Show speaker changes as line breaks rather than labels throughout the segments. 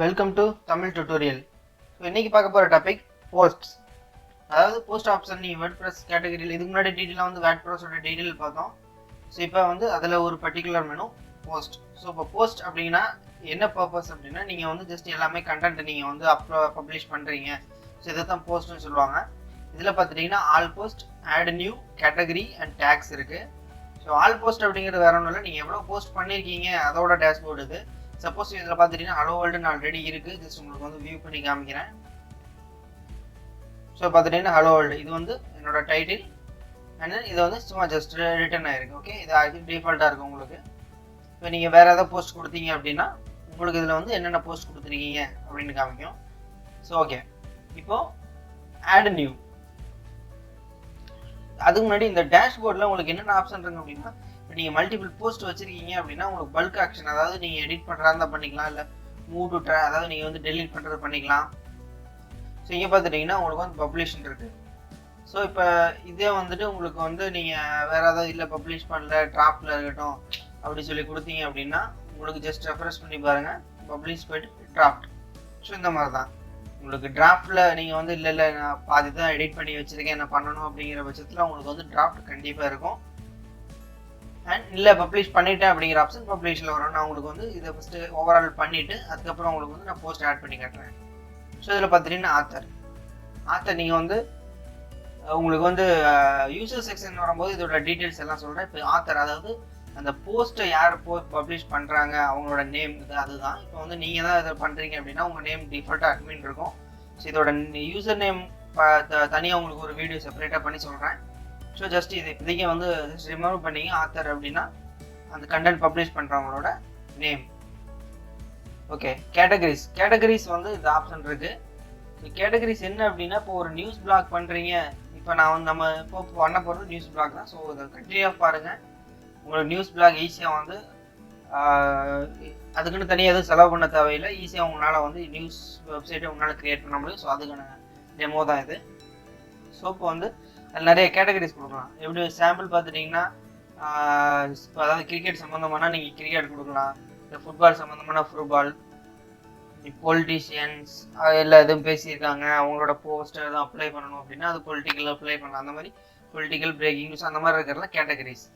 Welcome to Tamil tutorial. So இன்றைக்கி பார்க்க போகிற டாபிக் போஸ்ட்ஸ். அதாவது போஸ்ட் ஆப்ஷன் நீங்கள் WordPress கேட்டகரியில் இதுக்கு முன்னாடி டீட்டெயிலாக வந்து WordPressோட டீட்டெயில் பார்த்தோம். ஸோ இப்போ வந்து அதில் ஒரு பர்டிகுலர் மெனு போஸ்ட். ஸோ இப்போ போஸ்ட் அப்படின்னா என்ன பர்பஸ் அப்படின்னா நீங்கள் வந்து ஜஸ்ட் எல்லாமே கண்டென்ட் நீங்கள் வந்து பப்ளிஷ் பண்ணுறீங்க. ஸோ இதை தான் போஸ்ட்னு சொல்லுவாங்க. இதில் பார்த்துட்டிங்கன்னா all post, add new, category and tags இருக்குது. ஸோ ஆல் போஸ்ட் அப்படிங்கிறது வேற ஒன்றும் இல்லை, நீங்கள் எவ்வளோ போஸ்ட் பண்ணியிருக்கீங்க அதோட டேஷ்போர்டு இது. சப்போஸ் இதில் பார்த்துட்டிங்கன்னா ஹலோ வேர்ல்டுன்னு ஆல்ரெடி இருக்குது. ஜஸ்ட் உங்களுக்கு வந்து வியூ பண்ணி காமிக்கிறேன். ஸோ பார்த்துட்டிங்கன்னா ஹலோ வேர்ல்டு இது வந்து என்னோட டைட்டில் அண்ட் இது வந்து சும்மா ஜஸ்ட் ரிட்டர்ன் ஆகிருக்கு. ஓகே, இது டிஃபால்ட்டாக இருக்கும் உங்களுக்கு. இப்போ நீங்கள் வேறு ஏதாவது போஸ்ட் கொடுத்தீங்க அப்படின்னா உங்களுக்கு இதில் வந்து என்னென்ன போஸ்ட் கொடுத்துருக்கீங்க அப்படின்னு காமிக்கும். ஸோ ஓகே, இப்போது ஆட் நியூ. அதுக்கு முன்னாடி இந்த டேஷ்போர்டில் உங்களுக்கு என்னென்ன ஆப்ஷன் இருக்குது அப்படின்னா, இப்போ நீங்கள் மல்டிபிள் போஸ்ட் வச்சுருக்கீங்க அப்படின்னா உங்களுக்கு பல்க் ஆக்ஷன், அதாவது நீங்கள் எடிட் பண்ணுறதா இருந்தால் பண்ணிக்கலாம், இல்லை மூவ் டு அதாவது நீங்கள் வந்து டெலீட் பண்ணுறது பண்ணிக்கலாம். ஸோ இங்கே பார்த்துட்டிங்கன்னா உங்களுக்கு வந்து பப்ளிஷன் இருக்குது. ஸோ இப்போ இதே வந்துட்டு உங்களுக்கு வந்து நீங்கள் வேறு ஏதாவது இல்லை பப்ளிஷ் பண்ணல ட்ராப்டில் இருக்கட்டும் அப்படி சொல்லி கொடுத்தீங்க அப்படின்னா உங்களுக்கு ஜஸ்ட் ரெஃப்ரெஷ் பண்ணி பாருங்கள், பப்ளிஷ் போய்ட்டு ட்ராப்ட். ஸோ இந்த மாதிரி தான் உங்களுக்கு டிராஃப்டில் நீங்கள் வந்து இல்லை நான் பாதி தான் எடிட் பண்ணி வச்சுருக்கேன் என்ன பண்ணணும் அப்படிங்கிற பட்சத்தில் உங்களுக்கு வந்து டிராஃப்ட் கண்டிப்பாக இருக்கும். அண்ட் இல்லை பப்ளிஷ் பண்ணிட்டேன் அப்படிங்கிற ஆப்ஷன் பப்ளிஷில் வரும். நான் உங்களுக்கு வந்து இதை ஃபஸ்ட்டு ஓவரால் பண்ணிவிட்டு அதுக்கப்புறம் உங்களுக்கு வந்து நான் போஸ்ட் ஆட் பண்ணி காட்டுறேன். ஸோ இதில் பார்த்துட்டிங்கன்னா ஆத்தர் நீங்கள் வந்து உங்களுக்கு வந்து யூசர் செக்ஷன் வரும்போது இதோட டீட்டெயில்ஸ் எல்லாம் சொல்கிறேன். இப்போ ஆத்தர் அதாவது அந்த போஸ்ட்டை யார் பப்ளிஷ் பண்ணுறாங்க அவங்களோட நேம் இது அதுதான். இப்போ வந்து நீங்கள் தான் இதை பண்ணுறீங்க அப்படின்னா உங்கள் நேம் டிஃபால்ட்டாக அட்மின் இருக்கும். ஸோ இதோட யூசர் நேம் தனியாக உங்களுக்கு ஒரு வீடியோ செப்பரேட்டாக பண்ணி சொல்கிறேன். ஸோ ஜஸ்ட் இது இப்போதைக்கு வந்து ஜஸ்ட் ரிமூவ் பண்ணிங்க ஆத்தர் அப்படின்னா அந்த கண்டென்ட் பப்ளிஷ் பண்ணுறவங்களோட நேம். ஓகே, கேட்டகரிஸ் வந்து இந்த ஆப்ஷன் இருக்குது. ஸோ கேட்டகரிஸ் என்ன அப்படின்னா, இப்போ ஒரு நியூஸ் பிளாக் பண்ணுறீங்க. இப்போ நான் வந்து நம்ம இப்போ பண்ண போகிறது நியூஸ் பிளாக் தான். ஸோ இதை கண்டினியூவாக பாருங்கள். உங்களுக்கு நியூஸ் பிளாக் ஈஸியாக வந்து அதுக்குன்னு தனியாக எதுவும் செலவு பண்ண தேவையில்லை. ஈஸியாக உங்களால் வந்து நியூஸ் வெப்சைட்டை உங்களால் க்ரியேட் பண்ண முடியும். ஸோ அதுக்கான டெமோ தான் இது. ஸோ இப்போ வந்து அதில் நிறைய கேட்டகரிஸ் கொடுக்கலாம். எப்படி சாம்பிள் பார்த்துட்டிங்கன்னா அதாவது கிரிக்கெட் சம்மந்தமான நீங்கள் கிரிக்கெட் கொடுக்கலாம், இல்லை ஃபுட்பால் சம்மந்தமான ஃபுட்பால், பொலிட்டீஷியன்ஸ் எல்லாம் எதுவும் பேசியிருக்காங்க அவங்களோட போஸ்ட் எதுவும் அப்ளை பண்ணணும் அப்படின்னா அது பொலிட்டிக்கல் அப்ளை பண்ணலாம். அந்த மாதிரி பொலிட்டிக்கல் பிரேக்கிங் நியூஸ் அந்த மாதிரி இருக்கிறதுலாம் கேட்டகரிஸ்.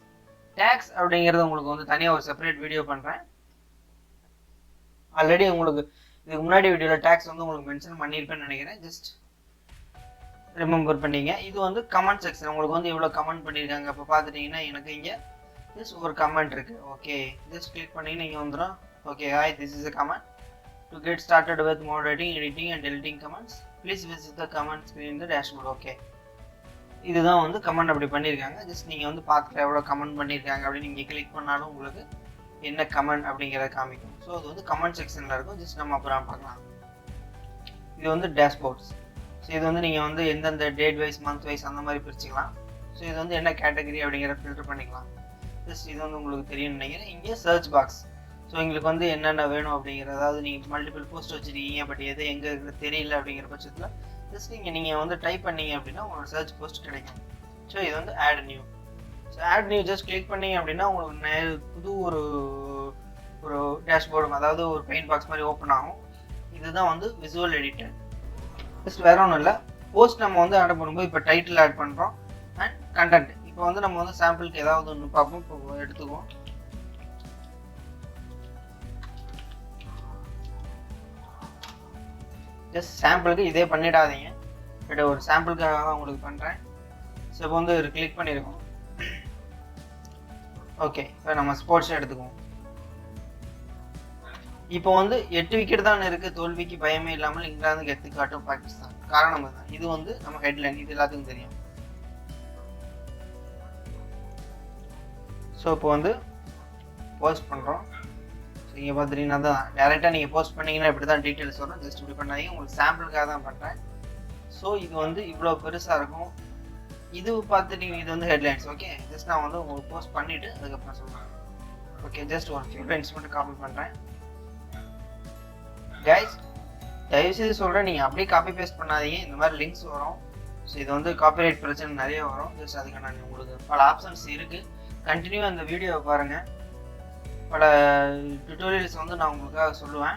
டேக்ஸ் அப்படிங்கிறது உங்களுக்கு வந்து தனியாக ஒரு செப்பரேட் வீடியோ பண்ணுறேன். ஆல்ரெடி உங்களுக்கு இதுக்கு முன்னாடி வீடியோவில் டேக்ஸ் வந்து உங்களுக்கு மென்ஷன் பண்ணியிருப்பேன்னு நினைக்கிறேன். ஜஸ்ட் ரிமெம்பர் பண்ணிங்க. இது வந்து கமெண்ட் செக்ஷன். உங்களுக்கு வந்து எவ்வளோ கமெண்ட் பண்ணியிருக்காங்க இப்போ பார்த்துட்டிங்கன்னா எனக்கு இங்கே ஜஸ்ட் ஒரு கமெண்ட் இருக்குது. ஓகே, ஜஸ்ட் கிளிக் பண்ணிங்கன்னா இங்கே வந்துடும். Okay, hi, this is a comment. To get started with moderating, editing and deleting comments please visit the comment screen the dashboard. Okay, இதுதான் வந்து கமெண்ட் அப்படி பண்ணியிருக்காங்க. ஜஸ்ட் நீங்கள் வந்து பார்த்துட்டு எவ்வளோ கமெண்ட் பண்ணியிருக்காங்க அப்படின்னு நீங்கள் கிளிக் பண்ணாலும் உங்களுக்கு என்ன கமெண்ட் அப்படிங்கிறத காமிக்கும். ஸோ அது வந்து கமெண்ட் செக்ஷனில் இருக்கும். ஜஸ்ட் நம்ம அப்புறம் பார்க்கலாம். இது வந்து டேஷ்போர்ட்ஸ். ஸோ இது வந்து நீங்கள் வந்து எந்தெந்த டேட் வைஸ் மந்த் வைஸ் அந்த மாதிரி பிரிச்சுக்கலாம். ஸோ இது வந்து என்ன கேட்டகரி அப்படிங்கிற ஃபில்டர் பண்ணிக்கலாம். ஜஸ்ட் இது வந்து உங்களுக்கு தெரியும்னு நினைக்கிறேன். இங்கே சர்ச் பாக்ஸ். ஸோ எங்களுக்கு வந்து என்னென்ன வேணும் அப்படிங்கிறது, அதாவது நீங்கள் மல்டிபிள் போஸ்ட் வச்சுருக்கீங்க பட் எது எங்கே இருக்கிறது தெரியல அப்படிங்கிற பட்சத்தில் ஜஸ்ட் நீங்கள் வந்து டைப் பண்ணீங்க அப்படின்னா உங்களோட சர்ச் போஸ்ட் கிடைக்கும். ஸோ இது வந்து add new. So add new just click பண்ணீங்க அப்படின்னா உங்களுக்கு புது ஒரு டேஷ்போர்டு, அதாவது ஒரு பெயிண்ட் பாக்ஸ் மாதிரி ஓப்பன் ஆகும். இதுதான் வந்து விசுவல் எடிட்டர். ஜஸ்ட் வேற ஒன்றும் இல்லை, போஸ்ட் நம்ம வந்து ஆட் பண்ணும்போது இப்போ டைட்டில் ஆட் பண்ணுறோம் அண்ட் கண்டென்ட். இப்போ வந்து நம்ம வந்து சாம்பிளுக்கு ஏதாவது ஒன்று பார்ப்போம். இப்போ எடுத்துக்குவோம். ஜஸ்ட் சாம்பிளுக்கு இதே பண்ணிடாதீங்க, பட் ஒரு சாம்பிளுக்காக தான் உங்களுக்கு பண்ணுறேன். ஸோ இப்போ வந்து ஒரு கிளிக் பண்ணியிருக்கோம். ஓகே, இப்போ நம்ம ஸ்போர்ட்ஸ் எடுத்துக்குவோம். இப்போ வந்து 8 விக்கெட் தான் இருக்குது, தோல்விக்கு பயமே இல்லாமல் இங்கிலாந்து கெத்து காட்டும் பாகிஸ்தான். காரணம் இதுதான். இது வந்து நம்ம ஹெட்லைன், இது எல்லாத்துக்கும் தெரியும். ஸோ இப்போ வந்து போஸ்ட் பண்ணுறோம். ஸோ இங்கே பார்த்துட்டிங்கன்னா தான் டேரெக்டாக நீங்கள் போஸ்ட் பண்ணிங்கன்னா இப்படி தான் டீட்டெயில்ஸ் வரும். ஜஸ்ட் இப்படி பண்ணாதீங்க, உங்களுக்கு சாம்பிளுக்காக தான் பண்ணுறேன். ஸோ இது வந்து இவ்வளோ பெருசாக இருக்கும். இது பார்த்துட்டிங்கன்னா இது வந்து ஹெட்லைன்ஸ். ஓகே, ஜஸ்ட் நான் வந்து உங்களுக்கு போஸ்ட் பண்ணிவிட்டு அதுக்கப்புறம் சொல்கிறேன். ஓகே, ஜஸ்ட் ஒரு ஃபியூ லைன்ஸ் மட்டும் காப்பி பண்ணுறேன். கைஸ், தயவுசெய்து சொல்கிறேன், நீங்கள் அப்படியே காப்பி பேஸ்ட் பண்ணாதீங்க. இந்த மாதிரி லிங்க்ஸ் வரும். ஸோ இது வந்து காப்பிரைட் பிரச்சனை நிறைய வரும். ஜஸ்ட் அதுக்கு நான் உங்களுக்கு பல ஆப்ஷன்ஸ் இருக்குது. கண்டினியூவாக இந்த வீடியோவை பாருங்கள். பல டுட்டோரியல்ஸ் வந்து நான் உங்களுக்காக சொல்லுவேன்.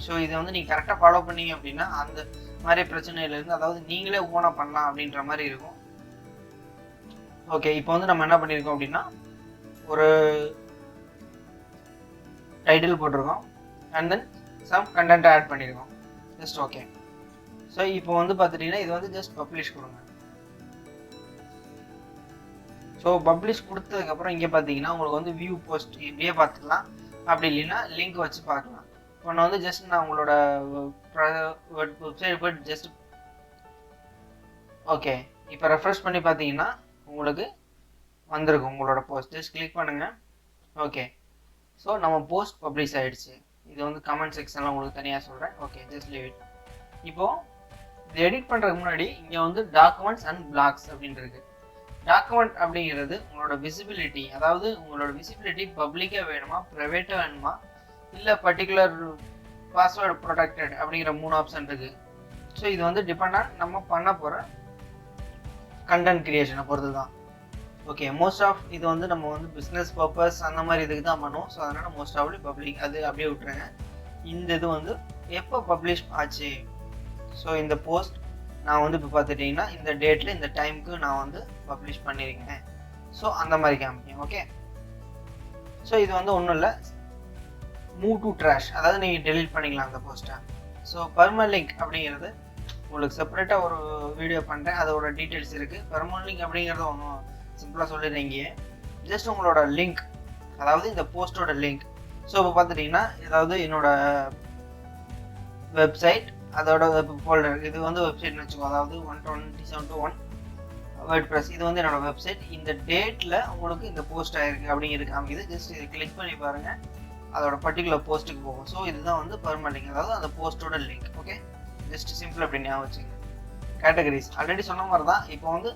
ஸோ இதை வந்து நீங்கள் கரெக்டாக ஃபாலோ பண்ணீங்க அப்படின்னா அந்த மாதிரி பிரச்சனையிலேருந்து அதாவது நீங்களே ஓனாக பண்ணலாம் அப்படின்ற மாதிரி இருக்கும். ஓகே, இப்போ வந்து நம்ம என்ன பண்ணியிருக்கோம் அப்படின்னா ஒரு டைட்டில் போட்டிருக்கோம் and then some content add பண்ணியிருக்கோம். Just okay. ஸோ இப்போ வந்து பார்த்துட்டிங்கன்னா இது வந்து ஜஸ்ட் பப்ளிஷ் கொடுங்க. ஸோ பப்ளிஷ் கொடுத்ததுக்கப்புறம் இங்கே பார்த்தீங்கன்னா உங்களுக்கு வந்து வியூ போஸ்ட் இப்படியே பார்த்துக்கலாம், அப்படி இல்லைன்னா லிங்க் வச்சு பார்க்கலாம். இப்போ நான் வந்து ஜஸ்ட் நான் உங்களோட வெப்சைட் போய்ட்டு ஜஸ்ட் ஓகே இப்போ ரெஃப்ரெஷ் பண்ணி பார்த்தீங்கன்னா உங்களுக்கு வந்திருக்கும் உங்களோட போஸ்ட். ஜஸ்ட் கிளிக் பண்ணுங்கள். ஓகே, ஸோ நம்ம போஸ்ட் பப்ளிஷ் ஆகிடுச்சு. இது வந்து கமெண்ட் செக்ஷன்லாம் உங்களுக்கு தனியாக சொல்கிறேன். Okay, just leave it. இப்போது இது எடிட் பண்ணுறதுக்கு முன்னாடி இங்கே வந்து டாக்குமெண்ட்ஸ் அண்ட் பிளாக்ஸ் அப்படின்னு இருக்குது. டாக்குமெண்ட் அப்படிங்கிறது உங்களோட விசிபிலிட்டி, அதாவது உங்களோட விசிபிலிட்டி பப்ளிக்காக வேணுமா ப்ரைவேட்டாக வேணுமா இல்லை பர்டிகுலர் பாஸ்வேர்டு ப்ரொடெக்டட் அப்படிங்கிற 3 ஆப்ஷன் இருக்குது. ஸோ இது வந்து டிபெண்ட் ஆன் நம்ம பண்ண போகிற கண்டென்ட் கிரியேஷனை பொறுத்து தான். ஓகே, மோஸ்ட் ஆஃப் இது வந்து நம்ம வந்து பிஸ்னஸ் பர்பஸ் அந்த மாதிரி இதுக்கு தான் பண்ணுவோம். ஸோ அதனால் மோஸ்ட் ஆஃப்லி பப்ளிக் அது அப்படியே விட்டுருங்க. இந்த இது வந்து எப்போ பப்ளிஷ் ஆச்சு, ஸோ இந்த போஸ்ட் நான் வந்து இப்போ பார்த்துட்டிங்கன்னா இந்த டேட்டில் இந்த டைமுக்கு நான் வந்து பப்ளிஷ் பண்ணியிருக்கேன். ஸோ அந்த மாதிரி காமிக்கேன். ஓகே, ஸோ இது வந்து ஒன்றும் இல்லை, மூவ் டு ட்ராஷ், அதாவது நீங்கள் டெலீட் பண்ணிக்கலாம் அந்த போஸ்ட்டை. ஸோ பர்மனன்ட் லிங்க் அப்படிங்கிறது உங்களுக்கு செப்பரேட்டாக ஒரு வீடியோ பண்ணுறேன், அதோட டீட்டெயில்ஸ் இருக்குது. பர்மனன்ட் லிங்க் அப்படிங்கிறது ஒன்றும் சிம்பிளாக சொல்லிடுறீங்க. ஜஸ்ட் உங்களோட லிங்க், அதாவது இந்த போஸ்ட்டோட லிங்க். ஸோ இப்போ பார்த்துட்டிங்கன்னா ஏதாவது என்னோட வெப்சைட் அதோட ஃபோல்டர், இது வந்து வெப்சைட்னு வச்சுக்கோ, அதாவது 127.1 WordPress, இது வந்து என்னோட வெப்சைட். இந்த டேட்டில் உங்களுக்கு இந்த போஸ்ட் ஆகிருக்கு அப்படிங்கிறது காமிக்குது. ஜஸ்ட் இதை கிளிக் பண்ணி பாருங்கள், அதோட பர்டிகுலர் போஸ்ட்டுக்கு போகும். ஸோ இதுதான் வந்து பர்மனன்ட் லிங்க், அதாவது அந்த போஸ்ட்டோட லிங்க். ஓகே, ஜஸ்ட் சிம்பிள் அப்படி ஞாபகம் வச்சுங்க. கேட்டகரிஸ் ஆல்ரெடி சொன்ன மாதிரி தான். இப்போ வந்து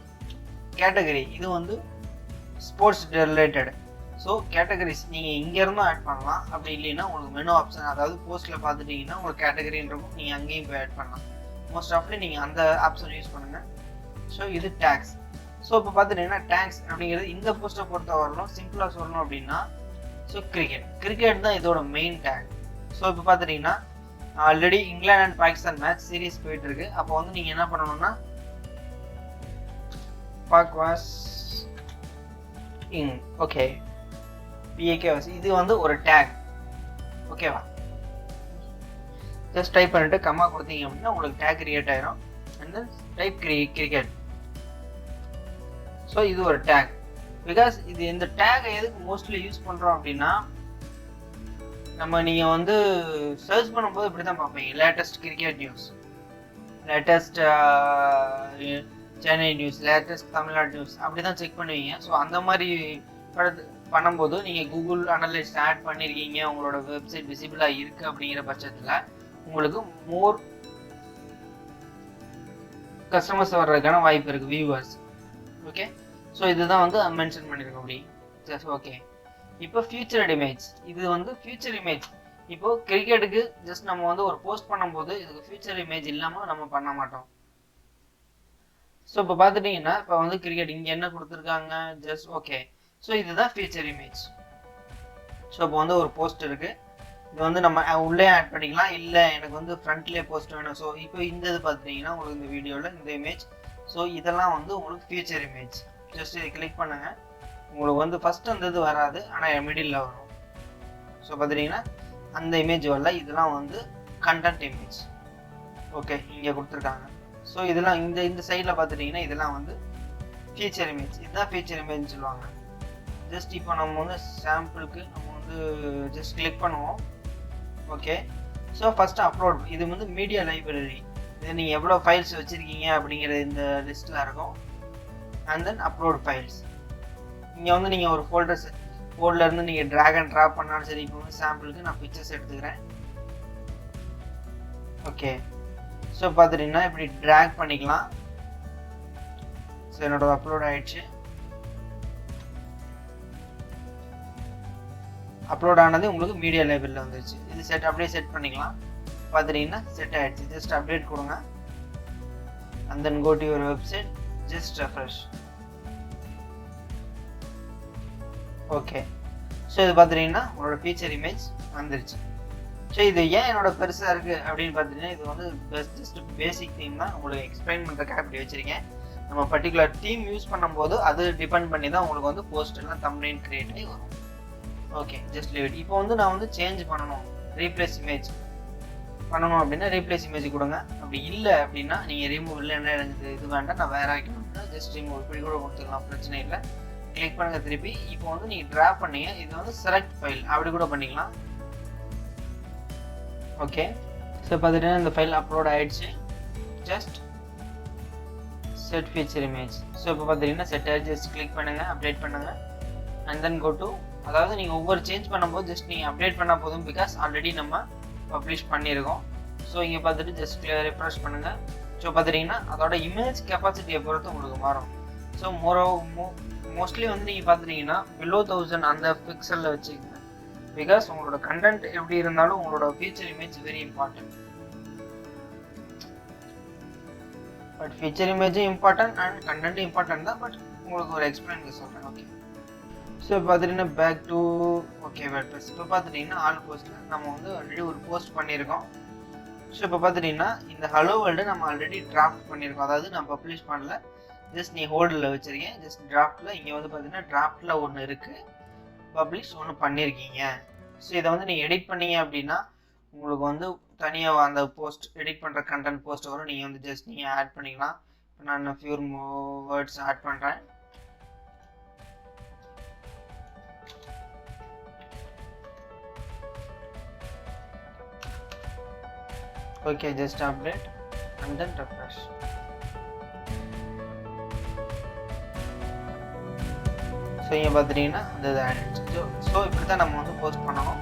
கேட்டகரி இது வந்து ஸ்போர்ட்ஸ் ரிலேட்டட். ஸோ கேட்டகரிஸ் நீங்கள் இங்கேருந்தும் ஆட் பண்ணலாம், அப்படி இல்லைன்னா உங்களுக்கு மெனு ஆப்ஷன், அதாவது போஸ்ட்டில் பார்த்துட்டிங்கன்னா உங்களுக்கு கேட்டகரின்னு இருக்கும், நீங்கள் அங்கேயும் போய் ஆட் பண்ணலாம். மோஸ்ட் ஆஃப்லி நீங்கள் அந்த ஆப்ஷன் யூஸ் பண்ணுங்கள். ஸோ இது டேக்ஸ். ஸோ இப்போ பார்த்துட்டிங்கன்னா டேக்ஸ் அப்படிங்கிறது இந்த போஸ்ட்டை பொறுத்த வரணும் சிம்பிளாக சொல்லணும் அப்படின்னா ஸோ கிரிக்கெட் தான் இதோட மெயின் டேக். ஸோ இப்போ பார்த்துட்டிங்கன்னா already England and Pakistan match series போயிட்டு இருக்கு. அப்போ வந்து நீங்கள் என்ன பண்ணணும்னா பாக் வாஸ் இங், ஓகே, PAKWAS, இது வந்து ஒரு டேக். ஓகேவா, ஜஸ்ட் டைப் பண்ணிட்டு கம்மா கொடுத்தீங்க அப்படின்னா உங்களுக்கு டேக் கிரியேட் ஆயிரும். And then type cricket. So இது ஒரு டேக். பிகாஸ் இது இந்த டேகை எதுக்கு மோஸ்ட்லி யூஸ் பண்ணுறோம் அப்படின்னா நீங்கள் வந்து சர்ச் பண்ணும்போது இப்படி தான் பார்ப்பீங்க, latest cricket news, latest Chennai news, latest Tamil Nadu news, அப்படி தான் செக் பண்ணுவீங்க. ஸோ அந்த மாதிரி பண்ணும்போது நீங்கள் கூகுள் அனலிஸ்ட் ஆட் பண்ணியிருக்கீங்க, உங்களோட வெப்சைட் விசிபிளாக இருக்குது அப்படிங்கிற பட்சத்தில் உங்களுக்கு மோர் கஸ்டமர்ஸ் வர்றதுக்கான வாய்ப்பு இருக்குது, வியூவர்ஸ். ஓகே, ஸோ இதுதான் வந்து மென்ஷன் பண்ணியிருக்கோம் அப்படி. Just okay. இப்போ ஃபியூச்சர் இமேஜ், இது வந்து ஃபியூச்சர் இமேஜ். இப்போது கிரிக்கெட்டுக்கு ஜஸ்ட் நம்ம வந்து ஒரு போஸ்ட் பண்ணும்போது இதுக்கு ஃபியூச்சர் இமேஜ் இல்லாமல் நம்ம பண்ண மாட்டோம். ஸோ இப்போ பார்த்துட்டிங்கன்னா இப்போ வந்து கிரிக்கெட் இங்கே என்ன கொடுத்துருக்காங்க, ஜஸ்ட் ஓகே. ஸோ இதுதான் ஃபியூச்சர் இமேஜ். ஸோ இப்போ வந்து ஒரு போஸ்ட் இருக்குது, இது வந்து நம்ம உள்ளே ஆட் பண்ணிக்கலாம், இல்லை எனக்கு வந்து ஃப்ரண்ட்லேயே போஸ்ட் வேணும். ஸோ இப்போ இந்த இது பார்த்துட்டிங்கன்னா உங்களுக்கு இந்த வீடியோவில் இந்த இமேஜ். ஸோ இதெல்லாம் வந்து உங்களுக்கு ஃபியூச்சர் இமேஜ். ஜஸ்ட் இதை கிளிக் பண்ணுங்கள், உங்களுக்கு வந்து ஃபஸ்ட்டு அந்த இது வராது, ஆனால் மிடில் வரும். ஸோ பார்த்துட்டிங்கன்னா அந்த இமேஜ் வரல, இதெல்லாம் வந்து கண்டென்ட் இமேஜ். ஓகே, இங்கே கொடுத்துருக்காங்க. ஸோ இதெல்லாம் இந்த சைடில் பார்த்துட்டிங்கன்னா இதெல்லாம் வந்து ஃபியூச்சர் இமேஜ். இதுதான் ஃபியூச்சர் இமேஜ்னு சொல்லுவாங்க. ஜஸ்ட் இப்போ நம்ம வந்து சாம்பிளுக்கு நம்ம வந்து ஜஸ்ட் கிளிக் பண்ணுவோம். ஓகே, ஸோ ஃபஸ்ட்டு அப்லோட், இது வந்து மீடியா லைப்ரரி, இது நீங்கள் எவ்வளோ ஃபைல்ஸ் வச்சுருக்கீங்க அப்படிங்கிற இந்த லிஸ்ட்டில் இருக்கும். அண்ட் தென் அப்லோட் ஃபைல்ஸ், இங்கே வந்து நீங்கள் ஒரு ஃபோல்டர்லேருந்து நீங்கள் ட்ராக் அண்ட் ட்ராப் பண்ணாலும் சரி. இப்போ வந்து சாம்பிளுக்கு நான் பிக்சர்ஸ் எடுத்துக்கிறேன். ஓகே, ஸோ பார்த்துட்டிங்கன்னா இப்படி ட்ராக் பண்ணிக்கலாம். ஸோ என்னோட அப்லோட் ஆகிடுச்சு. அப்லோட் ஆனது உங்களுக்கு மீடியா லைப்ரரியில் வந்துருச்சு. இது அப்படியே செட் பண்ணிக்கலாம். பார்த்துட்டிங்கன்னா செட் ஆகிடுச்சு. ஜஸ்ட் அப்டேட் கொடுங்க. And then go to your website, just refresh. Okay, so இது பார்த்துட்டிங்கன்னா உங்களோட ஃபீச்சர் இமேஜ் வந்துருச்சு. ஸோ இது ஏன் என்னோட பெருசாக இருக்குது அப்படின்னு பார்த்தீங்கன்னா, இது வந்து ஜஸ்ட் பேசிக் தீம் தான், உங்களுக்கு எக்ஸ்பிளைன் பண்ணுறதுக்காக இப்படி வச்சுருக்கேன். நம்ம பர்டிகுலர் தீம் யூஸ் பண்ணும்போது அது டிபெண்ட் பண்ணி தான் உங்களுக்கு வந்து போஸ்ட் எல்லாம் தம்ப்நெயில் கிரியேட் ஆகி வரும். Okay, just leave it. இப்போ வந்து நான் வந்து சேஞ்ச் பண்ணணும், ரீப்ளேஸ் இமேஜ் பண்ணணும் அப்படின்னா ரீப்ளேஸ் இமேஜ் கொடுங்க. அப்படி இல்லை அப்படின்னா நீங்கள் ரிமூவ் இல்லை, என்ன எனக்கு இது வேண்டாம், நான் வேறு வைக்கணும்னா ஜஸ்ட் ரிமூவ் இப்படி கூட கொடுத்துக்கலாம், பிரச்சனை இல்லை. கிளிக் பண்ணுங்க திருப்பி. இப்போ வந்து நீங்கள் ட்ரா பண்ணீங்க, இது வந்து செலக்ட் ஃபைல் அப்படி கூட பண்ணிக்கலாம். ஓகே, ஸோ பார்த்துட்டீங்கன்னா இந்த ஃபைல் அப்லோட் ஆகிடுச்சு. Just set feature image. So இப்போ பார்த்துட்டிங்கன்னா செட் ஆகிடுச்சு. ஜஸ்ட் கிளிக் பண்ணுங்கள், அப்டேட் பண்ணுங்கள், அண்ட் தென் கோ டு, அதாவது நீங்கள் ஒவ்வொரு சேஞ்ச் பண்ணும்போது ஜஸ்ட் நீங்கள் அப்டேட் பண்ணால் போதும், பிகாஸ் ஆல்ரெடி நம்ம பப்ளிஷ் பண்ணியிருக்கோம். ஸோ இங்கே பார்த்துட்டு ஜஸ்ட் ரெஃப்ரெஷ் பண்ணுங்கள். ஸோ பார்த்துட்டிங்கன்னா அதோட இமேஜ் கெப்பாசிட்டியை பொறுத்து உங்களுக்கு மாறும். ஸோ மோஸ்ட்லி வந்து நீங்கள் பார்த்துட்டிங்கன்னா பிலோ 1000 அந்த பிக்சலில் வச்சுக்கோங்க, பிகாஸ் உங்களோட கண்டென்ட் எப்படி இருந்தாலும் உங்களோட feature image very important. But feature இமேஜும் இம்பார்ட்டன்ட் அண்ட் கண்டென்ட்டும் இம்பார்ட்டன்ட் தான். பட் உங்களுக்கு ஒரு எக்ஸ்பிளைன் சொல்கிறேன். ஓகே, ஸோ பார்த்துட்டிங்கன்னா பேக் டு ஓகே WordPress. இப்போ பார்த்துட்டிங்கன்னா ஆல் போஸ்ட்டில் நம்ம வந்து ஆல்ரெடி ஒரு போஸ்ட் பண்ணியிருக்கோம். ஸோ இப்போ பார்த்துட்டிங்கன்னா இந்த ஹலோ வேர்ல்டு நம்ம ஆல்ரெடி டிராஃப்ட் பண்ணியிருக்கோம், அதாவது நான் பப்ளிஷ் பண்ணல, ஜஸ்ட் நீ ஹோல்டில் வச்சுருக்கேன். ஜஸ்ட் டிராஃப்டில் இங்கே வந்து பார்த்தீங்கன்னா டிராஃப்டில் ஒன்று இருக்குது, பப்ளிஷ் ஒன்று பண்ணியிருக்கீங்க. ஸோ இதை வந்து நீங்கள் எடிட் பண்ணீங்க அப்படின்னா உங்களுக்கு வந்து தனியாக அந்த போஸ்ட் எடிட் பண்ணுற கண்டென்ட் போஸ்ட் வரும். நீங்கள் வந்து ஜஸ்ட் நீங்கள் ஆட் பண்ணிக்கலாம். இப்போ நான் ஃபியூர் வேர்ட்ஸ் ஆட் பண்ணுறேன். Okay, just update and then refresh. So இங்கே பார்த்துட்டிங்கன்னா அந்த இது ஆகிடுச்சு. ஸோ இப்படி தான் நம்ம வந்து போஸ்ட் பண்ணணும்.